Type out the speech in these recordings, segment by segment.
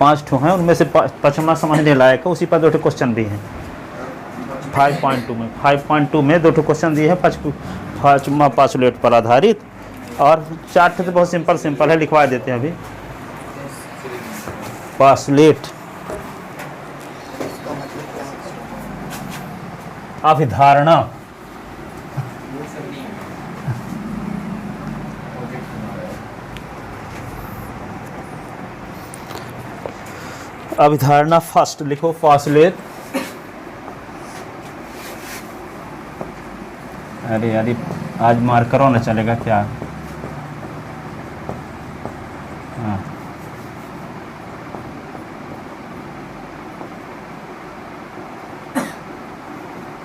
5 ठो हैं, उनमें से 5वां समझने लायक है, उसी पर 2 ठो क्वेश्चन भी हैं 5.2 में 2 ठो क्वेश्चन दिए हैं 5वां पासुलेट पर आधारित, और 4 ठो तो बहुत सिंपल है, लिखवा देते हैं अभी। पासुलेट अभिधारणा, अभिधारणा फर्स्ट लिखो, पासुलेट। अरे आज मार्करों न चलेगा क्या? हाँ,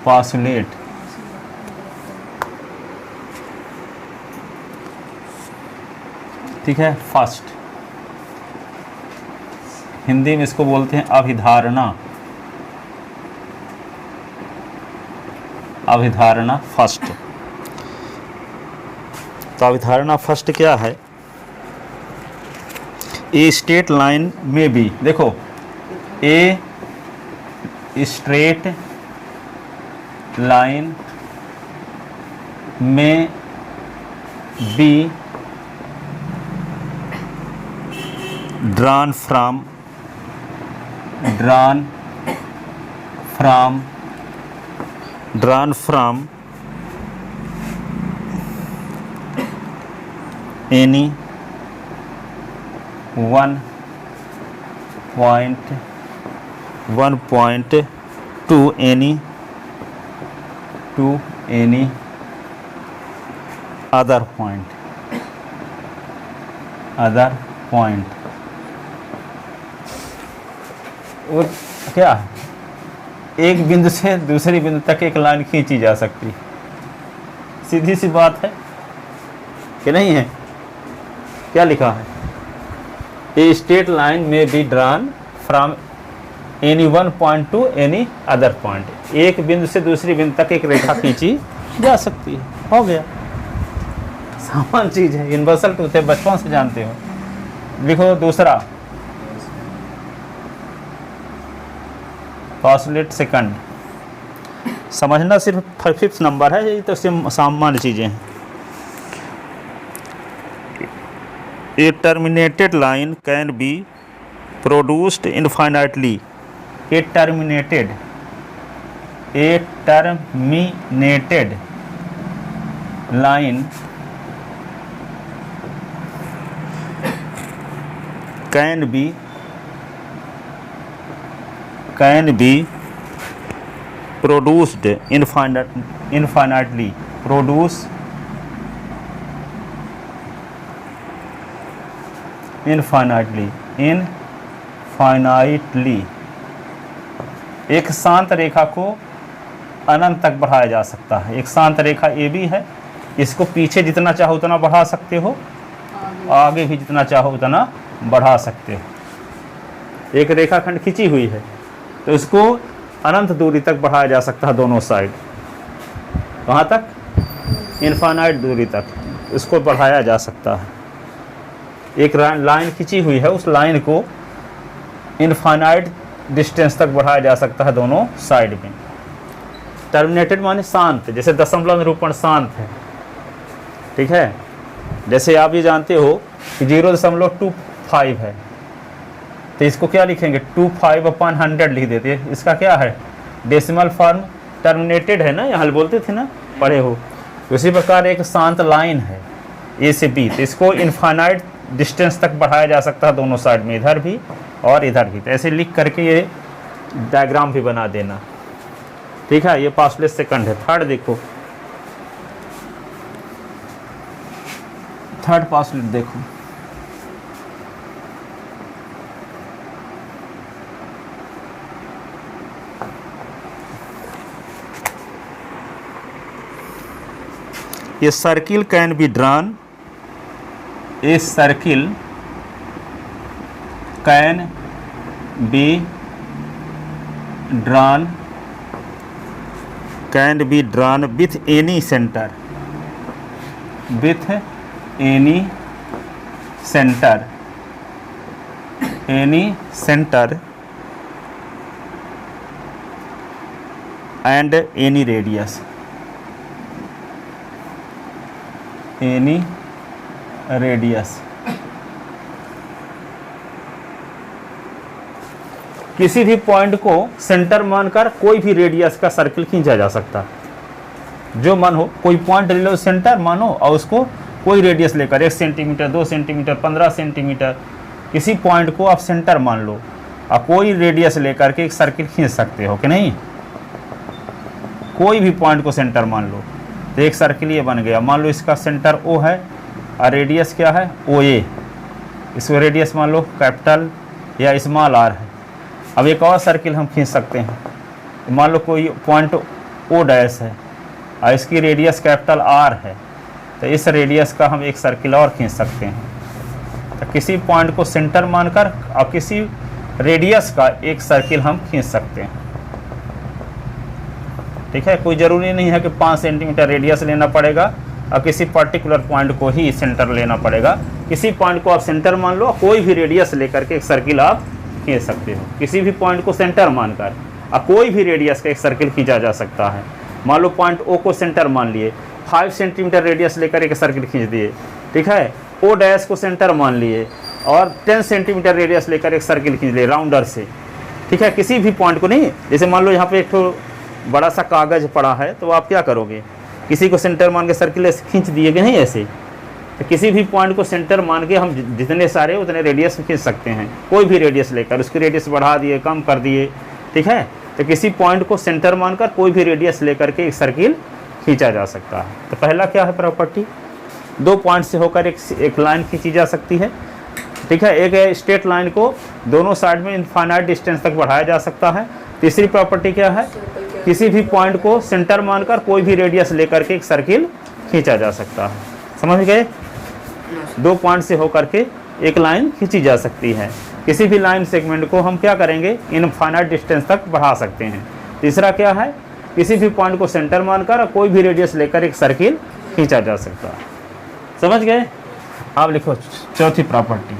पासुलेट ठीक है। फर्स्ट हिंदी में इसको बोलते हैं अभिधारणा, अभिधारणा फर्स्ट। तो अभिधारणा फर्स्ट क्या है? ए स्ट्रेट लाइन में बी, देखो ए स्ट्रेट लाइन में B drawn from any one point to any other point वो क्या है? एक बिंदु से दूसरी बिंदु तक एक लाइन खींची जा सकती है, सीधी सी बात है कि नहीं है? क्या लिखा है? ए स्ट्रेट लाइन में be drawn from any one point two any other point, एक बिंदु से दूसरी बिंदु तक एक रेखा खींची जा सकती है। हो गया, सामान्य चीज है, यूनिवर्सल ट्रूथ है, बचपन से जानते हो। लिखो दूसरा, पासुलेट सेकंड। समझना सिर्फ 5th नंबर है, ये तो सामान्य चीजें हैं। A terminated line can be produced infinitely. A terminated line can be produced infinitely. Infinitely एक शांत रेखा को अनंत तक बढ़ाया जा सकता है। एक शांत रेखा ए बी है, इसको पीछे जितना चाहो उतना बढ़ा सकते हो, आगे भी जितना चाहो उतना बढ़ा सकते हो। एक रेखाखंड खींची हुई है तो इसको अनंत दूरी तक बढ़ाया जा सकता है, दोनों साइड। कहाँ तक? इनफाइनाइट दूरी तक इसको बढ़ाया जा सकता है। एक लाइन खींची हुई है, उस लाइन को इनफाइनाइट डिस्टेंस तक बढ़ाया जा सकता है दोनों साइड में। टर्मिनेटेड माने शांत, जैसे दशमलव निरूपण शांत है, ठीक है। जैसे आप ये जानते हो कि 0.25 है, तो इसको क्या लिखेंगे? 25/100 लिख देते हैं। इसका क्या है? Decimal form. टर्मिनेटेड है ना, यहाँ बोलते थे ना, पढ़े हो। उसी प्रकार एक शांत लाइन है ए से बी, तो इसको इनफाइनाइट डिस्टेंस तक बढ़ाया जा सकता है दोनों साइड में, इधर भी और इधर भी। तो ऐसे लिख करके ये डायग्राम भी बना देना, ठीक है। ये पासुलेट सेकंड है। थर्ड देखो, थर्ड पासुलेट देखो, ये circle can be drawn, a circle can be drawn with any centre, any centre and any radius, any radius, किसी भी पॉइंट को सेंटर मानकर कोई भी रेडियस का सर्किल खींचा जा सकता है। जो मन हो, कोई पॉइंट ले लो सेंटर मानो और उसको कोई रेडियस लेकर 1 सेंटीमीटर, 2 सेंटीमीटर, 15 सेंटीमीटर, किसी पॉइंट को आप सेंटर मान लो और कोई रेडियस लेकर के एक सर्किल खींच सकते हो कि नहीं। कोई भी पॉइंट को सेंटर मान लो तो एक सर्किल ये बन गया। मान लो इसका सेंटर O है और रेडियस क्या है OA, इसको रेडियस मान लो कैपिटल या स्मॉल r है। अब एक और सर्किल हम खींच सकते हैं। मान लो कोई पॉइंट O डैश है और इसकी रेडियस कैपिटल R है, तो इस रेडियस का हम एक सर्किल और खींच सकते हैं। तो किसी पॉइंट को सेंटर मानकर और किसी रेडियस का एक सर्किल हम खींच सकते हैं। ठीक है, कोई ज़रूरी नहीं है कि 5 सेंटीमीटर रेडियस लेना पड़ेगा और किसी पर्टिकुलर पॉइंट को ही सेंटर लेना पड़ेगा। किसी पॉइंट को आप सेंटर मान लो, कोई भी रेडियस लेकर के एक सर्किल आप खींच सकते हो। किसी भी पॉइंट को सेंटर मानकर और कोई भी रेडियस का एक सर्किल खींचा जा सकता है। मान लो पॉइंट O को सेंटर मान लिए, 5 सेंटीमीटर रेडियस लेकर एक सर्किल खींच दिए। ठीक है, O डैश को सेंटर मान लिए और 10 सेंटीमीटर रेडियस लेकर एक सर्किल खींच लिए राउंडर से। ठीक है, किसी भी पॉइंट को नहीं, जैसे मान लो यहाँ पे एक तो बड़ा सा कागज़ पड़ा है, तो आप क्या करोगे, किसी को सेंटर मान के सर्किल खींच दिए कि नहीं ऐसे। तो किसी भी पॉइंट को सेंटर मान के हम जितने सारे उतने रेडियस खींच सकते हैं। कोई भी रेडियस लेकर उसकी रेडियस बढ़ा दिए, कम कर दिए। ठीक है, तो किसी पॉइंट को सेंटर मानकर कोई भी रेडियस लेकर के एक सर्किल खींचा जा सकता है। तो पहला क्या है प्रॉपर्टी, 2 पॉइंट से होकर एक लाइन खींची जा सकती है। ठीक है, एक स्ट्रेट लाइन को दोनों साइड में इनफाइनाइट डिस्टेंस तक बढ़ाया जा सकता है। तीसरी प्रॉपर्टी क्या है, किसी भी पॉइंट को सेंटर मानकर कोई भी रेडियस लेकर के एक सर्किल खींचा जा सकता है। समझ गए, 2 पॉइंट से होकर के एक लाइन खींची जा सकती है। किसी भी लाइन सेगमेंट को हम क्या करेंगे, इनफाइनाइट डिस्टेंस तक बढ़ा सकते हैं। तीसरा क्या है, किसी भी पॉइंट को सेंटर मानकर कोई भी रेडियस लेकर एक सर्किल खींचा जा सकता है। समझ गए। आप लिखो चौथी property,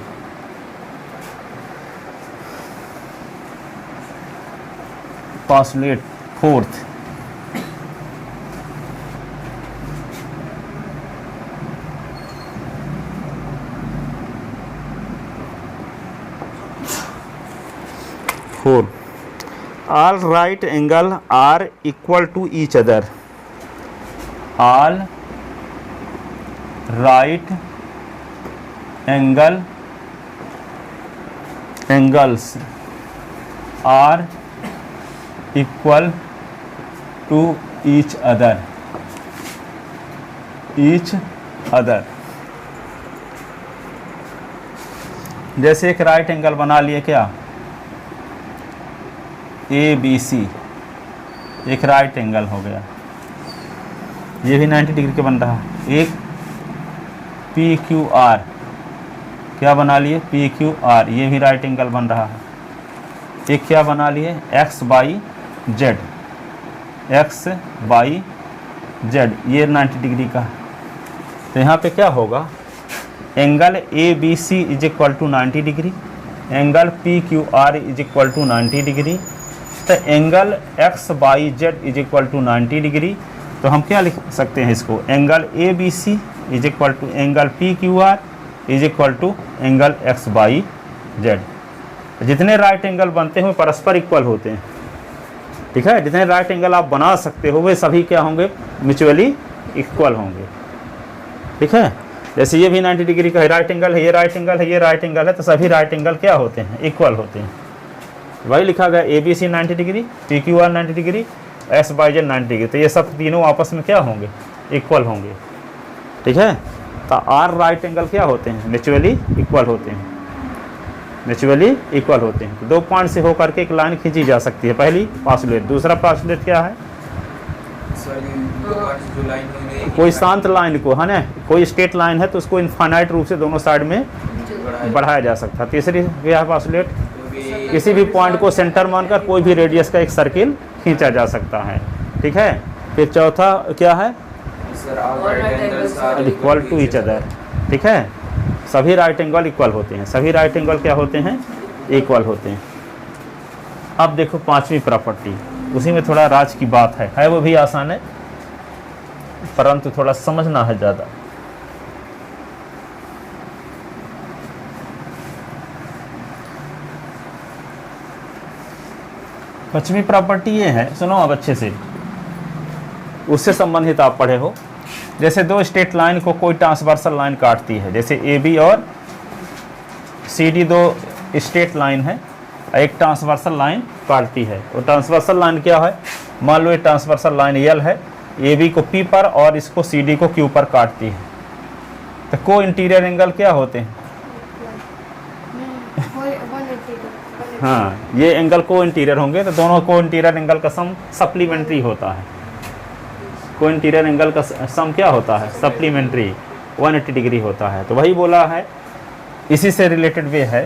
postulate fourth, all right angle are equal to each other. All right angles are equal to each other. जैसे एक राइट एंगल बना लिए क्या, ABC एक राइट एंगल हो गया, ये भी 90 डिग्री के बन रहा है। एक PQR क्या बना लिए, PQR ये भी राइट एंगल बन रहा है। एक क्या बना लिए, XYZ ये 90 डिग्री का। तो यहाँ पे क्या होगा, angle ABC is equal to 90 degree, angle PQR is equal to 90 degree. तो angle XYZ is equal to 90 degree. तो हम क्या लिख सकते हैं इसको, angle ABC is equal to angle PQR is equal to angle XYZ। जितने राइट एंगल बनते हैं परस्पर इक्वल होते हैं। ठीक है, जितने राइट एंगल आप बना सकते हो वे सभी क्या होंगे, म्यूचुअली इक्वल होंगे। ठीक है, जैसे ये भी 90 डिग्री का राइट एंगल है, ये राइट एंगल है, ये राइट एंगल है, तो सभी राइट एंगल क्या होते हैं, इक्वल होते हैं। वही लिखा गया ABC 90 degree, PQR 90 degree, XYZ 90 degree. तो ये सब तीनों आपस में क्या होंगे, इक्वल होंगे। ठीक है, तो R राइट एंगल क्या होते हैं, म्यूचुअली इक्वल होते हैं, म्यूचुअली इक्वल होते हैं। तो 2 पॉइंट से होकर के एक लाइन खींची जा सकती है, पहली पोस्टुलेट। दूसरा पोस्टुलेट क्या है, कोई शांत लाइन को, है ना, कोई स्ट्रेट लाइन है तो उसको इनफाइनाइट रूप से दोनों साइड में बढ़ाया जा सकता है। तीसरी क्या है पोस्टुलेट, किसी भी पॉइंट को सेंटर मानकर कोई भी रेडियस का एक सर्किल खींचा जा सकता है। ठीक है, फिर चौथा क्या है, इक्वल टू ईच अदर। ठीक है, सभी राइट एंगल इक्वल होते हैं। सभी राइट एंगल क्या होते हैं, इक्वल होते हैं। अब देखो पांचवी प्रॉपर्टी, उसी में थोड़ा राज की बात है वो भी आसान है, परंतु थोड़ा समझना है ज़्यादा। पांचवी प्रॉपर्टी ये है, सुनो अब अच्छे से, उससे संबंधित आप पढ़े हो। जैसे दो स्ट्रेट लाइन को कोई ट्रांसवर्सल लाइन काटती है, जैसे ए बी और सी डी दो स्ट्रेट लाइन है, एक ट्रांसवर्सल लाइन काटती है। और ट्रांसवर्सल लाइन क्या है, मान लो ये ट्रांसवर्सल लाइन यल है, ए बी को पी पर और इसको सी डी को क्यू पर काटती है, तो को इंटीरियर एंगल क्या होते हैं? हाँ, ये एंगल को इंटीरियर होंगे, तो दोनों को इंटीरियर एंगल का सम सप्लीमेंट्री होता है। को इंटीरियर एंगल का सम क्या होता है? सप्लीमेंट्री 180 डिग्री होता है। तो वही बोला है, इसी से रिलेटेड वे है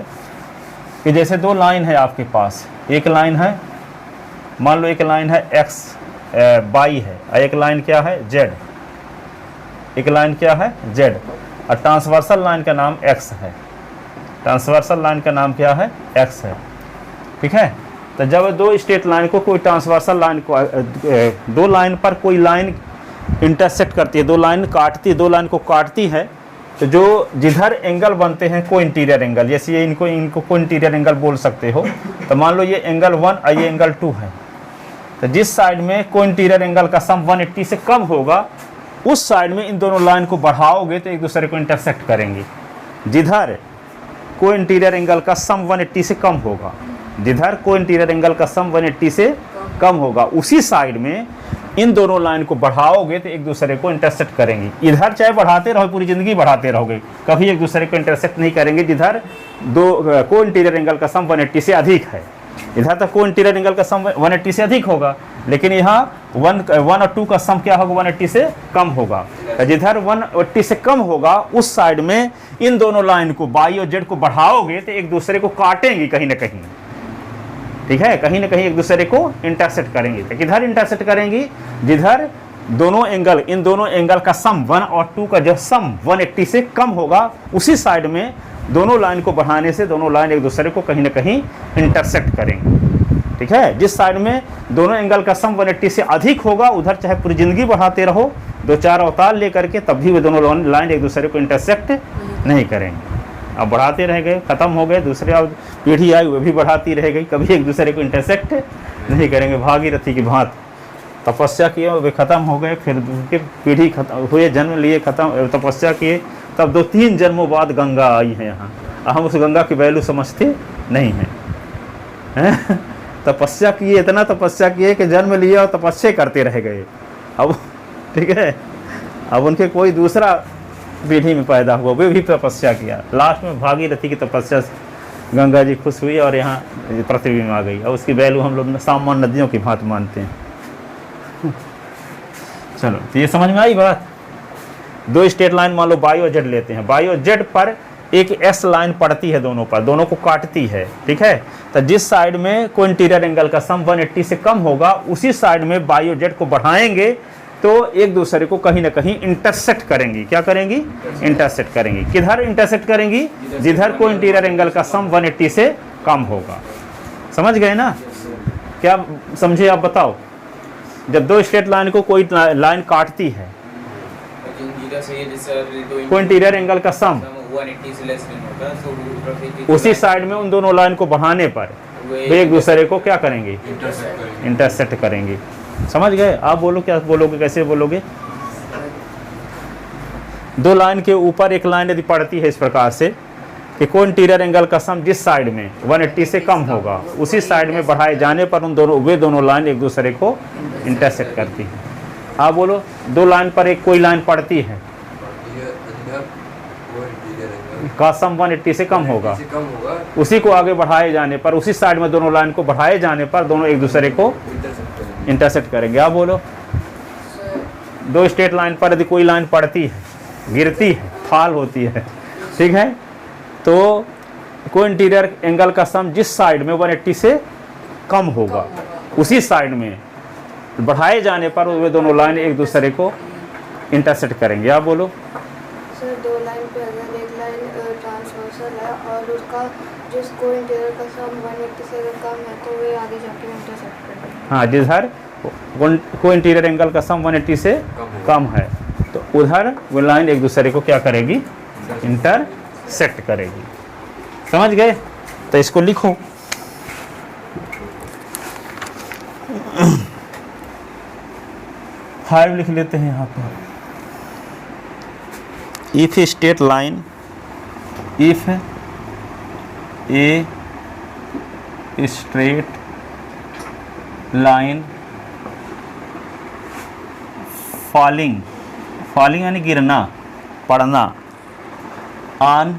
कि जैसे दो लाइन है आपके पास, एक लाइन है, मान लो एक लाइन है एक्स बाई है, और एक लाइन क्या है जेड, एक लाइन क्या है जेड, और ट्रांसवर्सल लाइन का नाम एक्स है, ट्रांसवर्सल लाइन का नाम क्या है? एक्स है, ठीक है। तो जब दो स्ट्रेट लाइन को कोई ट्रांसवर्सल लाइन को दो लाइन पर कोई लाइन इंटरसेक्ट करती है, दो लाइन काटती है, दो लाइन को काटती है, तो जो जिधर एंगल बनते हैं को इंटीरियर एंगल, जैसे ये इनको को इंटीरियर एंगल बोल सकते हो। तो मान लो ये एंगल 1 और ये एंगल 2 है, तो जिस साइड में को इंटीरियर एंगल का सम 180 से कम होगा, उस साइड में इन दोनों लाइन को बढ़ाओगे तो एक दूसरे को इंटरसेक्ट करेंगे। जिधर को इंटीरियर एंगल का सम 180 से कम होगा, जिधर को इंटीरियर एंगल का सम 180 से कम होगा, उसी साइड में इन दोनों लाइन को बढ़ाओगे तो एक दूसरे को इंटरसेक्ट करेंगी। इधर चाहे बढ़ाते रहो, पूरी ज़िंदगी बढ़ाते रहोगे, कभी एक दूसरे को इंटरसेक्ट नहीं करेंगे जिधर दो को इंटीरियर एंगल का सम 180 से अधिक है। इधर तक को इंटीरियर एंगल का सम 180 से अधिक होगा, लेकिन यहाँ 1 और 2 का सम क्या होगा? 180 से कम होगा। जिधर 180 से कम होगा, उस साइड में इन दोनों लाइन को बाई और जेड को बढ़ाओगे तो एक दूसरे को काटेंगी कहीं ना कहीं, ठीक है, कहीं ना कहीं एक दूसरे को इंटरसेक्ट करेंगी। तो किधर इंटरसेक्ट करेंगी? जिधर दोनों एंगल, इन दोनों एंगल का सम 1 और 2 का जो सम 180 से कम होगा, उसी साइड में दोनों लाइन को बढ़ाने से दोनों लाइन एक दूसरे को कहीं ना कहीं इंटरसेक्ट करेंगे, ठीक है। जिस साइड में दोनों एंगल का सम 180 से अधिक होगा, उधर चाहे पूरी ज़िंदगी बढ़ाते रहो, 2-4 अवतार लेकर के, तब भी वे दोनों लाइन एक दूसरे को इंटरसेक्ट नहीं करेंगे। अब बढ़ाते रह गए, ख़त्म हो गए, दूसरे अब पीढ़ी आई वो भी बढ़ाती रह गई, कभी एक दूसरे को इंटरसेक्ट नहीं करेंगे। भागीरथी की भांति तपस्या किए, वे ख़त्म हो गए, फिर उनके पीढ़ी हुए, जन्म लिए, ख़त्म, तपस्या किए, तब 2-3 जन्मों बाद गंगा आई है यहाँ। हम उस गंगा की वैल्यू समझते नहीं हैं। तपस्या किए, इतना तपस्या किए कि जन्म लिए और तपस्या करते रह गए। अब ठीक है, अब उनके कोई दूसरा पीढ़ी में पैदा हुआ, वे भी तपस्या किया, लास्ट में भागीरथी की तपस्या से गंगा जी खुश हुई और यहाँ पृथ्वी में आ गई। और उसकी वैल्यू हम लोग सामान्य नदियों की भांति मानते हैं। चलो, तो ये समझ में आई बात। दो स्ट्रेट लाइन मान लो बाई और जेड लेते हैं, बाई और जेड पर एक एस लाइन पड़ती है, दोनों पर, दोनों को काटती है, ठीक है। तो जिस साइड में को इंटीरियर एंगल का सम 180 से कम होगा, उसी साइड में बाई और जेड को बढ़ाएंगे तो एक दूसरे को कहीं ना कहीं इंटरसेक्ट करेंगी। क्या करेंगी? इंटरसेक्ट करेंगी। किधर इंटरसेक्ट करेंगी? जिधर को इंटीरियर एंगल का सम 180 से कम होगा। समझ गए ना? क्या समझे आप बताओ? जब दो स्ट्रेट लाइन को कोई लाइन काटती है, को इंटीरियर एंगल का सम 180 से लेस नहीं होगा, उसी साइड में उन दोनों लाइन को बढ़ाने पर वे एक दूसरे को क्या करेंगे? इंटरसेक्ट करेंगे। समझ गए? आप बोलो, क्या बोलोगे, कैसे बोलोगे? दो लाइन के ऊपर एक लाइन यदि पड़ती है इस प्रकार से कि को इंटीरियर एंगल का सम जिस साइड में 180 से कम होगा, उसी साइड में बढ़ाए जाने पर वे दोनों लाइन एक दूसरे को इंटरसेक्ट करती है। आप बोलो, दो लाइन पर एक कोई लाइन पड़ती है का सम 180 से कम होगा, उसी को आगे बढ़ाए जाने पर, उसी साइड में दोनों लाइन को बढ़ाए जाने पर दोनों एक दूसरे को इंटरसेक्ट करेंगे। आप बोलो, दो स्ट्रेट लाइन पर यदि कोई लाइन पड़ती है, गिरती है, फाल होती है, ठीक है, तो को इंटीरियर एंगल का सम जिस साइड में 180 से कम होगा, उसी साइड में बढ़ाए जाने पर वे दोनों लाइन एक दूसरे को इंटरसेक्ट करेंगे। आप बोलो। सर, दो लाइन पे अगर एक लाइन ट्रांसवर्सल है और उसका जो स्कोर इंटीरियर का सम 180 से अगर कम है तो वे आगे जाके इंटरसेक्ट कर देंगे। हाँ, जिधर को इंटीरियर एंगल का सम 180 से कम है तो उधर वो लाइन एक दूसरे को क्या करेगी, इंटरसेक्ट करेगी। समझ गए? तो इसको लिखो। फाइव लिख लेते हैं यहाँ पर। If straight line, if a straight line falling, falling यानी गिरना, पड़ना, on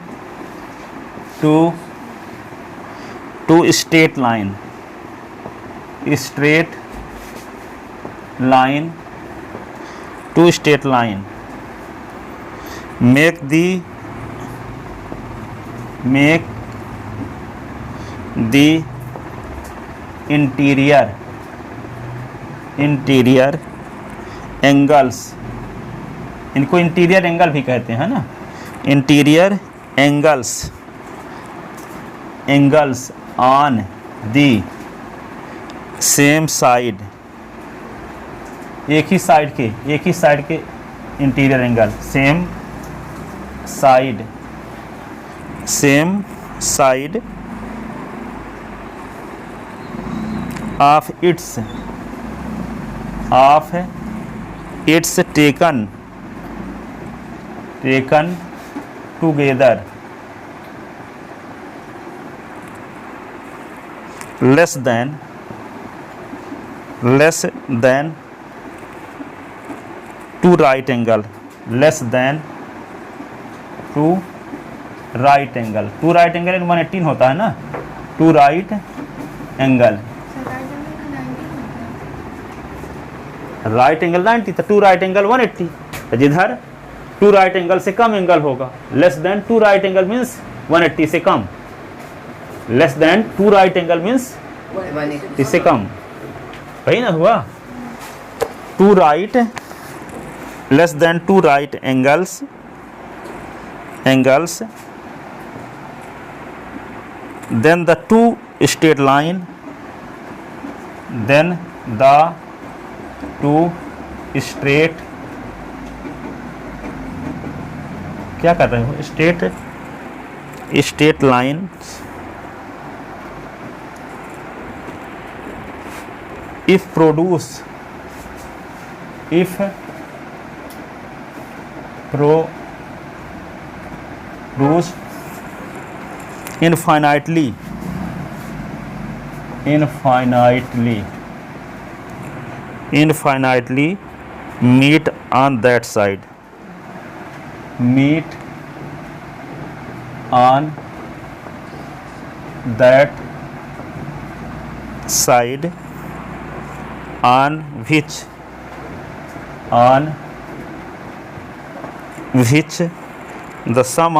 two straight line, straight line to straight line, make the interior angles, इनको इंटीरियर एंगल भी कहते हैं ना, interior angles on the same side, एक ही साइड के interior angle, same side of its taken together less than two right angle, less than two right angle. Two right angle 180 होता है ना, two right angle, right angle 90 तो to right angle 180। तो जिधर to right angle से कम angle होगा, less than two right angle means 180 से कम, less than two right angle means इससे कम, वही ना हुआ। Two right, less than two right angles, then the two straight line, then the two straight, क्या कर रहे हो, straight lines if produce infinitely meet on that side, on which the sum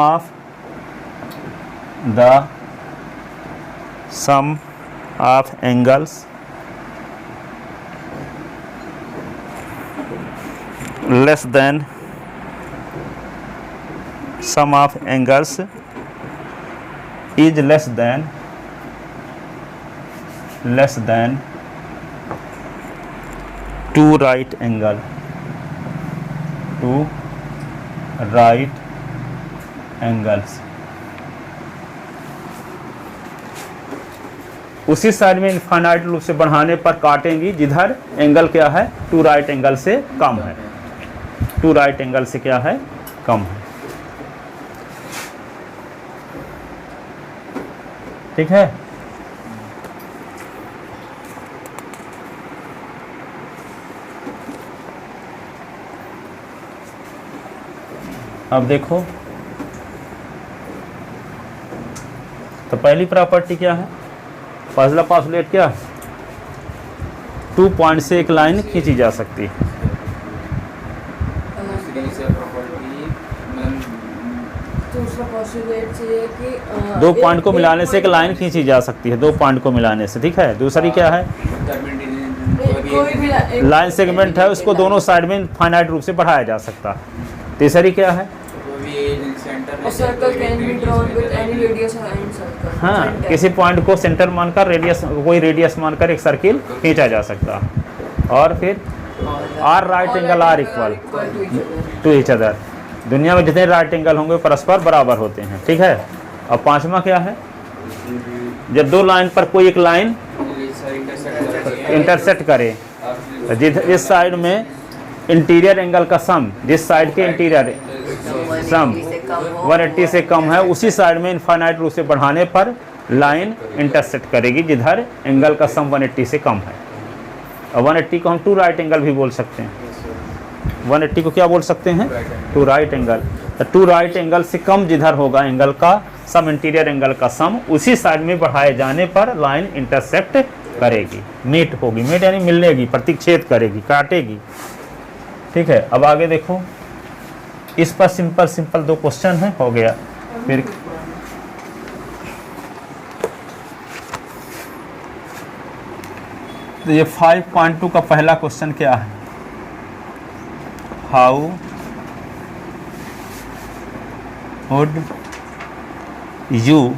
of angles less than sum of angles is less than two right angles. उसी side में infinite रूप से बढ़ाने पर काटेंगी जिधर एंगल क्या है, टू राइट एंगल से कम है, टू राइट एंगल से क्या है, कम है। ठीक है। अब देखो, तो पहली प्रॉपर्टी क्या है, पहला पासलेट क्या, 2 पॉइंट से एक लाइन खींची जा सकती है। दूसरा पोस्टुलेट चाहिए कि 2 पॉइंट को मिलाने से एक लाइन खींची जा सकती है, 2 पॉइंट को मिलाने से। ठीक है। दूसरी क्या है, कोई भी लाइन सेगमेंट है उसको दोनों साइड में फाइनाइट रूप से बढ़ाया जा सकता है। तीसरी क्या है, A circle can be drawn with any radius and circle. हाँ, Center. किसी पॉइंट को सेंटर मानकर रेडियस, कोई रेडियस मानकर एक सर्किल खींचा जा सकता है। और फिर are right angle are equal to each other. To each other. दुनिया में जितने राइट एंगल होंगे परस्पर बराबर होते हैं, ठीक है। अब पांचवा क्या है, जब दो लाइन पर कोई एक लाइन इंटरसेक्ट करे, जिस साइड में इंटीरियर एंगल का सम, जिस साइड के इंटीरियर सम 180 से कम है, उसी साइड में इनफाइनाइट रूप से बढ़ाने पर लाइन इंटरसेक्ट करेगी जिधर एंगल का सम 180 से कम है। और 180 को हम टू राइट एंगल भी बोल सकते हैं। 180 को क्या बोल सकते हैं, टू राइट एंगल। तो टू राइट एंगल से कम जिधर होगा एंगल का सम, इंटीरियर एंगल का सम, उसी साइड में बढ़ाए जाने पर लाइन इंटरसेक्ट करेगी, मीट होगी। मीट यानी मिलेगी, प्रतिच्छेद करेगी, काटेगी, ठीक है। अब आगे देखो, इस पर सिंपल दो क्वेश्चन है, हो गया। फिर तो ये 5.2 का पहला क्वेश्चन क्या है, how would you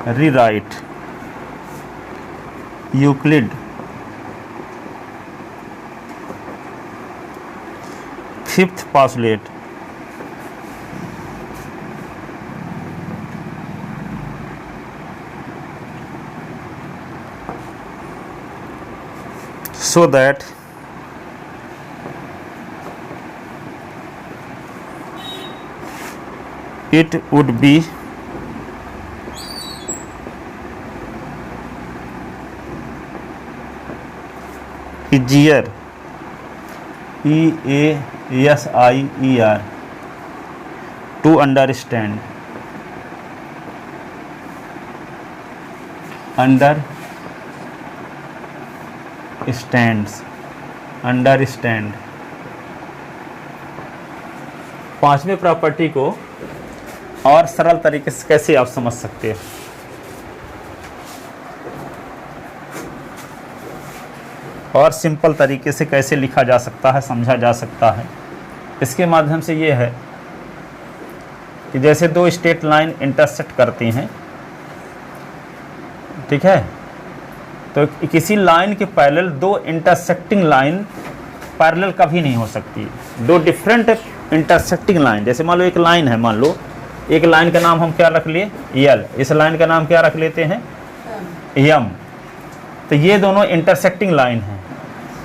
rewrite Euclid fifth postulate so that it would be easier, easier to understand पांचवें प्रॉपर्टी को और सरल तरीके से कैसे आप समझ सकते हैं। और सिंपल तरीके से कैसे लिखा जा सकता है, समझा जा सकता है। इसके माध्यम से ये है कि जैसे दो स्ट्रेट लाइन इंटरसेक्ट करती हैं, ठीक है, तो किसी लाइन के पैरेलल दो इंटरसेक्टिंग लाइन पैरेलल कभी नहीं हो सकती। दो डिफरेंट इंटरसेक्टिंग लाइन, जैसे मान लो एक लाइन है, मान लो एक लाइन का नाम हम क्या रख लिए, यल, इस लाइन का नाम क्या रख लेते हैं, यम। तो ये दोनों इंटरसेक्टिंग लाइन हैं।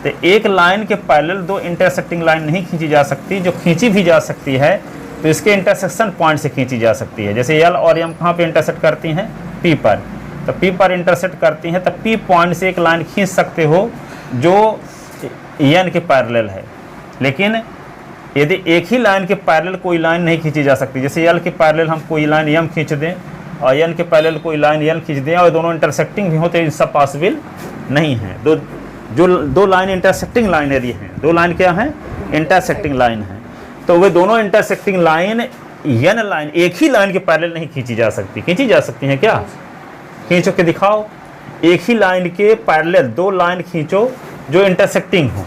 तो एक लाइन के पैरेलल दो इंटरसेक्टिंग लाइन नहीं खींची जा सकती। जो खींची भी जा सकती है तो इसके इंटरसेक्शन पॉइंट से खींची जा सकती है। जैसे यल और यम कहाँ पे इंटरसेक्ट करती हैं, पी पर। तो पी पर इंटरसेक्ट करती हैं, तो पी पॉइंट से एक लाइन खींच सकते हो जो एन के पैरेलल है। लेकिन यदि एक ही लाइन के पैरेलल कोई लाइन नहीं खींची जा सकती, जैसे यल के पैरेलल हम कोई लाइन यम खींच दें और एन के पैरेलल कोई लाइन एन खींच दें और दोनों इंटरसेक्टिंग भी हो, तो सब पॉसिबल नहीं है। दो लाइन इंटरसेक्टिंग लाइन यदि हैं, दो लाइन क्या हैं, इंटरसेक्टिंग लाइन है, तो वे दोनों इंटरसेक्टिंग लाइन एन लाइन एक ही लाइन के पैरेलल नहीं खींची जा सकती। खींची जा सकती हैं क्या, खींचो के दिखाओ। एक ही लाइन के पैरेलल दो लाइन खींचो जो इंटरसेक्टिंग हो।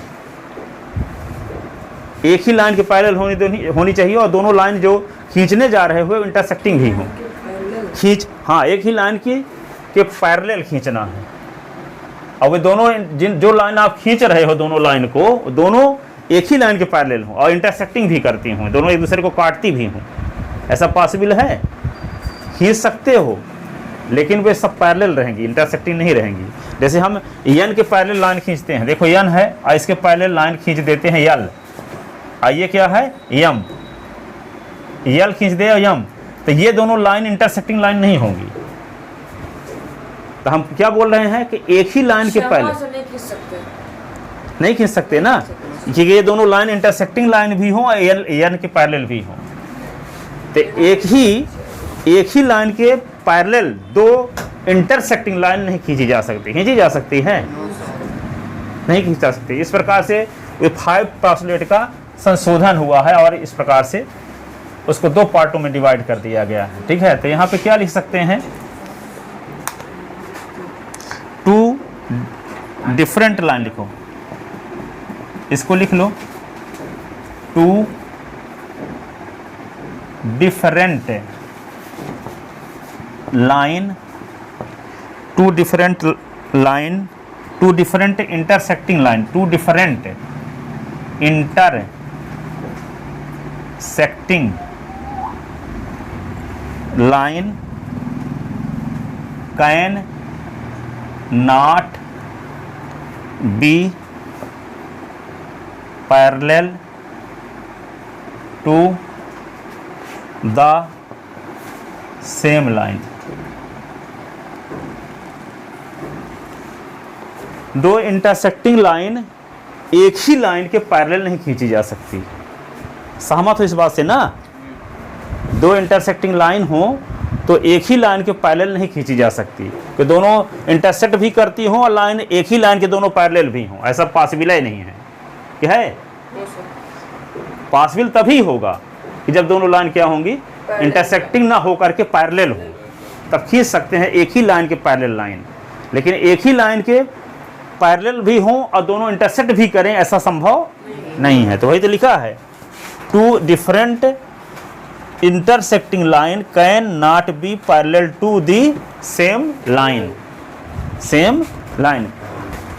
एक ही लाइन के पैरेलल होनी चाहिए और दोनों लाइन जो खींचने जा रहे हो इंटरसेक्टिंग भी हो। हाँ, एक ही लाइन के पैरेलल खींचना है और वे दोनों जो लाइन आप खींच रहे हो, दोनों लाइन को, दोनों एक ही लाइन के पैरेलल हो और इंटरसेक्टिंग भी करती हों, दोनों एक दूसरे को काटती भी हों। ऐसा पॉसिबल है, खींच सकते हो, लेकिन वे सब पैरेलल रहेंगी, इंटरसेक्टिंग नहीं रहेंगी। जैसे हम एन के पैरेलल लाइन खींचते हैं, देखो एन है और इसके पैरेलल लाइन खींच देते हैं यल, और ये क्या है, यम, यल खींच दे और यम, तो ये दोनों लाइन इंटरसेक्टिंग लाइन नहीं होंगी। तो हम क्या बोल रहे हैं कि एक ही लाइन के पैरेलल नहीं खींच सकते ना, कि ये दोनों लाइन इंटरसेक्टिंग लाइन भी हों और एन के पैरेलल भी हों। तो एक ही लाइन के पैरेलल दो इंटरसेक्टिंग लाइन नहीं खींची जा सकती। खींची जा सकती है, नहीं खींच जा सकती। इस प्रकार से 5 पोस्टुलेट का संशोधन हुआ है और इस प्रकार से उसको दो पार्टों में डिवाइड कर दिया गया है। ठीक है, तो यहाँ पे क्या लिख सकते हैं, टू डिफरेंट लाइन लिखो, इसको लिख लो, two different line, two different line, two different intersecting line, two different intersecting line can not be parallel to the same line. दो इंटरसेक्टिंग लाइन एक ही लाइन के पैरेलल नहीं खींची जा सकती। सहमत हो इस बात से ना? दो इंटरसेक्टिंग लाइन हो तो एक ही लाइन के पैरेलल नहीं खींची जा सकती, कि दोनों इंटरसेक्ट भी करती हो और लाइन एक ही लाइन के दोनों पैरेलल भी हों, ऐसा पॉसिबल ही नहीं है। क्या है? पॉसिबल तभी होगा कि जब दोनों लाइन क्या होंगी, इंटरसेक्टिंग ना हो करके पैरेलल हो, तब खींच सकते हैं एक ही लाइन के पैरेलल लाइन। लेकिन एक ही लाइन के पैरेलल भी हों और दोनों इंटरसेक्ट भी करें, ऐसा संभव नहीं है। तो वही तो लिखा है, two different intersecting line can not be parallel to the same line, same line,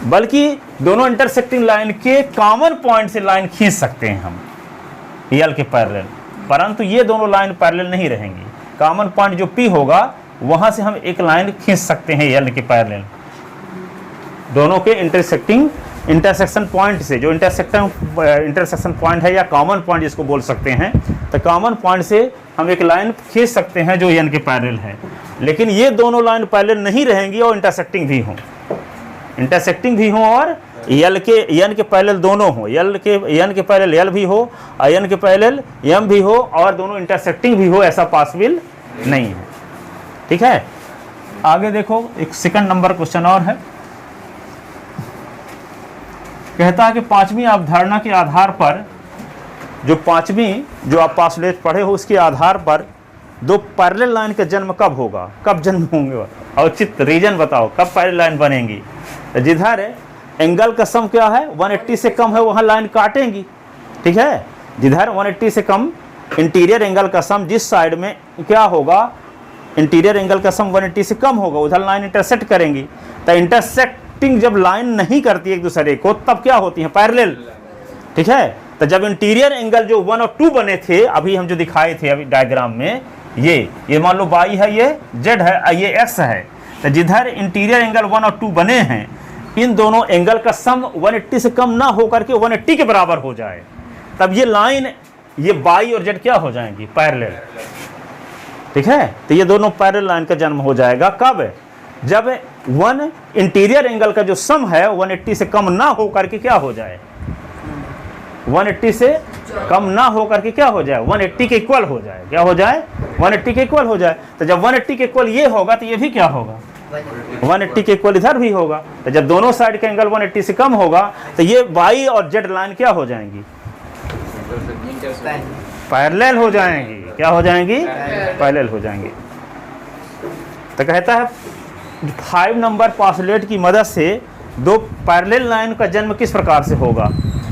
बल्कि दोनों इंटरसेक्टिंग लाइन के कॉमन पॉइंट से लाइन खींच सकते हैं हम यल के पैरेलल, परंतु ये दोनों लाइन पैरेलल नहीं रहेंगी। कॉमन पॉइंट जो पी होगा वहां से हम एक लाइन खींच सकते हैं यल के पैरेलल, दोनों के इंटरसेक्शन पॉइंट से, जो इंटरसेक्शन पॉइंट है या कॉमन पॉइंट जिसको बोल सकते हैं, तो कॉमन पॉइंट से हम एक लाइन खींच सकते हैं जो एन के पैरेलल है। लेकिन ये दोनों लाइन पैरेलल नहीं रहेंगी और इंटरसेक्टिंग भी हों, इंटरसेक्टिंग भी हों और एन के पैरेलल दोनों हो, एन के पैरेलल एल भी हो और एन के पैरेलल एम भी हो और दोनों इंटरसेक्टिंग भी हो, ऐसा पॉसिबल नहीं है। ठीक है, आगे देखो, एक सेकंड नंबर क्वेश्चन और है। कहता है कि पांचवी अवधारणा के आधार पर, जो आप पासलेट पढ़े हो उसके आधार पर दो पैरेलल लाइन का जन्म कब होगा, कब जन्म होंगे, औचित्य रीजन बताओ कब पैरेलल लाइन बनेंगी। जिधर एंगल का सम क्या है 180 से कम है वहां लाइन काटेंगी। ठीक है, जिधर 180 से कम इंटीरियर एंगल का सम जिस साइड में क्या होगा, इंटीरियर एंगल का सम 180 से कम होगा, उधर लाइन इंटरसेक्ट करेंगी। तो इंटरसेक्टिंग जब लाइन नहीं करती एक दूसरे को तब क्या होती है, पैरेलल। ठीक है, तो जब इंटीरियर एंगल जो 1 और 2 बने थे, अभी हम जो दिखाए थे अभी डायग्राम में, ये मान लो y है, ये z है, ये x है, तो जिधर इंटीरियर एंगल 1 और 2 बने हैं, इन दोनों एंगल का सम 180 से कम ना हो करके 180 के बराबर हो जाए, तब ये लाइन, ये y और z क्या हो जाएंगी, पैरेलल। ठीक है, तो ये दोनों पैरेलल लाइन का जन्म हो जाएगा कब, जब इंटीरियर एंगल का जो सम है 180 से कम ना हो करके क्या हो जाए, 180 से कम ना हो करके क्या हो जाए, 180 के इक्वल हो जाए। क्या हो जाए, 180 के इक्वल हो जाए। तो जब 180 के इक्वल ये होगा तो ये भी क्या होगा, 180 के इक्वल इधर भी होगा। तो जब दोनों साइड का एंगल 180 से कम होगा तो ये y और z लाइन क्या हो जाएंगी, पैरेलल हो जाएंगी। क्या हो जाएंगी, पैरेलल हो जाएंगी। तो कहता है 5 नंबर पासलेट की मदद से दो पैरेलल लाइन का जन्म किस प्रकार से होगा।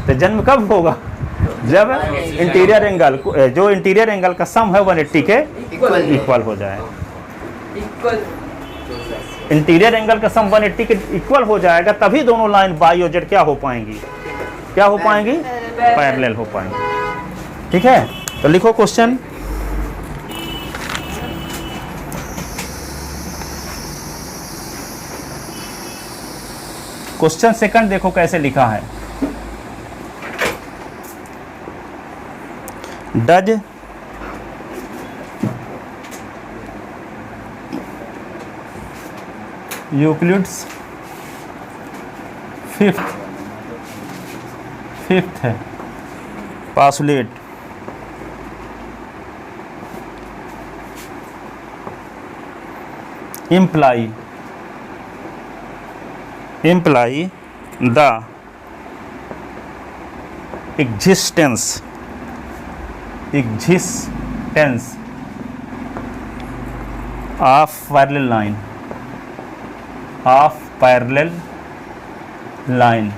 तो जन्म कब होगा, जब इंटीरियर एंगल, जो इंटीरियर एंगल का सम है 180 के इक्वल हो जाए। इंटीरियर एंगल का सम 180 के इक्वल हो जाएगा, तभी दोनों लाइन y और z क्या हो पाएंगी, क्या हो पाएंगी, पैरेलल हो पाएंगी। ठीक है, तो लिखो क्वेश्चन। क्वेश्चन सेकंड देखो कैसे लिखा है। डज यूक्लिड्स फिफ्थ है पासलेट imply the existence of parallel line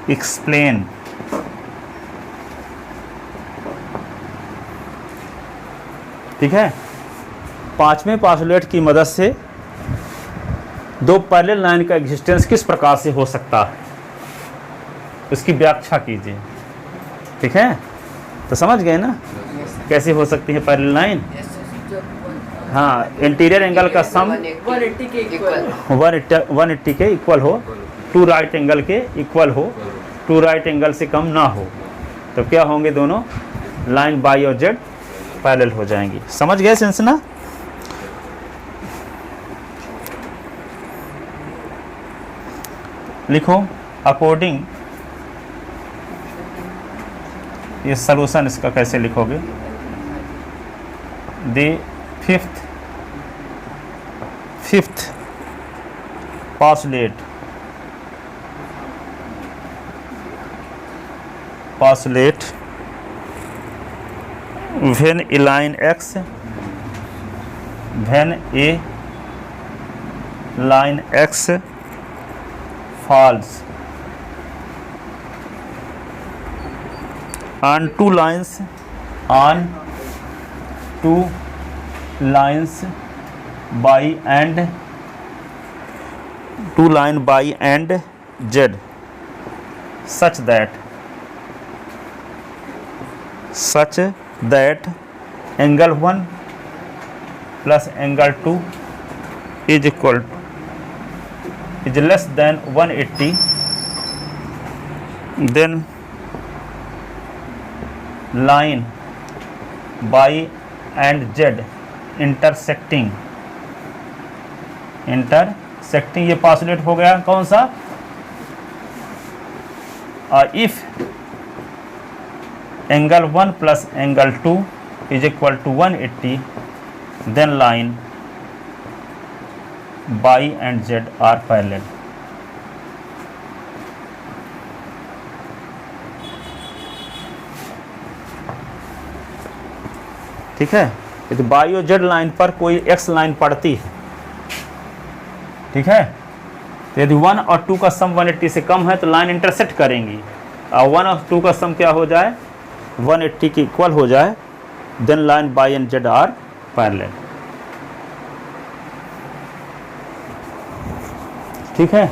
explain. ठीक है, पांचवें पास्टुलेट की मदद से दो पैरेलल लाइन का एग्जिस्टेंस किस प्रकार से हो सकता है, उसकी व्याख्या कीजिए। ठीक है, तो समझ गए ना कैसे हो सकती है पैरेलल लाइन। हाँ, इंटीरियर एंगल का सम 180 के इक्वल 180 के इक्वल हो, टू राइट एंगल के इक्वल हो, टू राइट एंगल से कम ना हो, तो क्या होंगे दोनों लाइन बाई और जेड पैरेलल हो जाएंगी। समझ गए सेंस ना। लिखो अकॉर्डिंग, ये सलूशन इसका कैसे लिखोगे। The fifth postulate when a line x falls on two lines by and z such that angle 1 plus angle 2 is less than 180, then line by and z intersecting ये postulate हो गया कौन सा। If angle 1 plus angle 2 is equal to 180, then line by and z are parallel। ठीक है, यदि by और Z line पर कोई एक्स लाइन पड़ती है, ठीक है, तो यदि 1 और 2 का सम 180 से कम है तो लाइन इंटरसेक्ट करेंगी, और 1 और 2 का सम क्या हो जाए 180 के इक्वल हो जाए, then line Y and Z are parallel. ठीक है,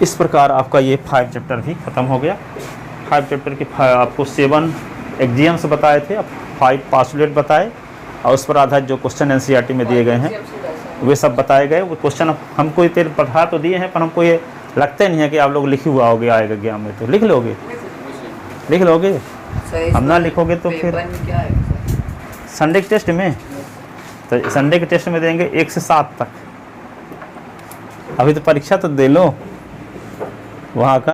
इस प्रकार आपका ये 5 चैप्टर भी खत्म हो गया। 5 चैप्टर के आपको 7 एक्जियम्स बताए थे, अब 5 पास्टुलेट बताए, और उस पर आधारित जो क्वेश्चन एनसीईआरटी में दिए गए हैं वे सब बताए गए। वो क्वेश्चन हमको इतने पढ़ा तो दिए हैं, पर हमको ये लगता नहीं है कि आप लोग लिखे हुआ होगे आएगा एग्जाम में, तो लिख लोगे हम ना लिखोगे तो फिर संडे के टेस्ट में, तो संडे के टेस्ट में देंगे 1 से 7 तक। अभी तो परीक्षा तो दे लो वहाँ का।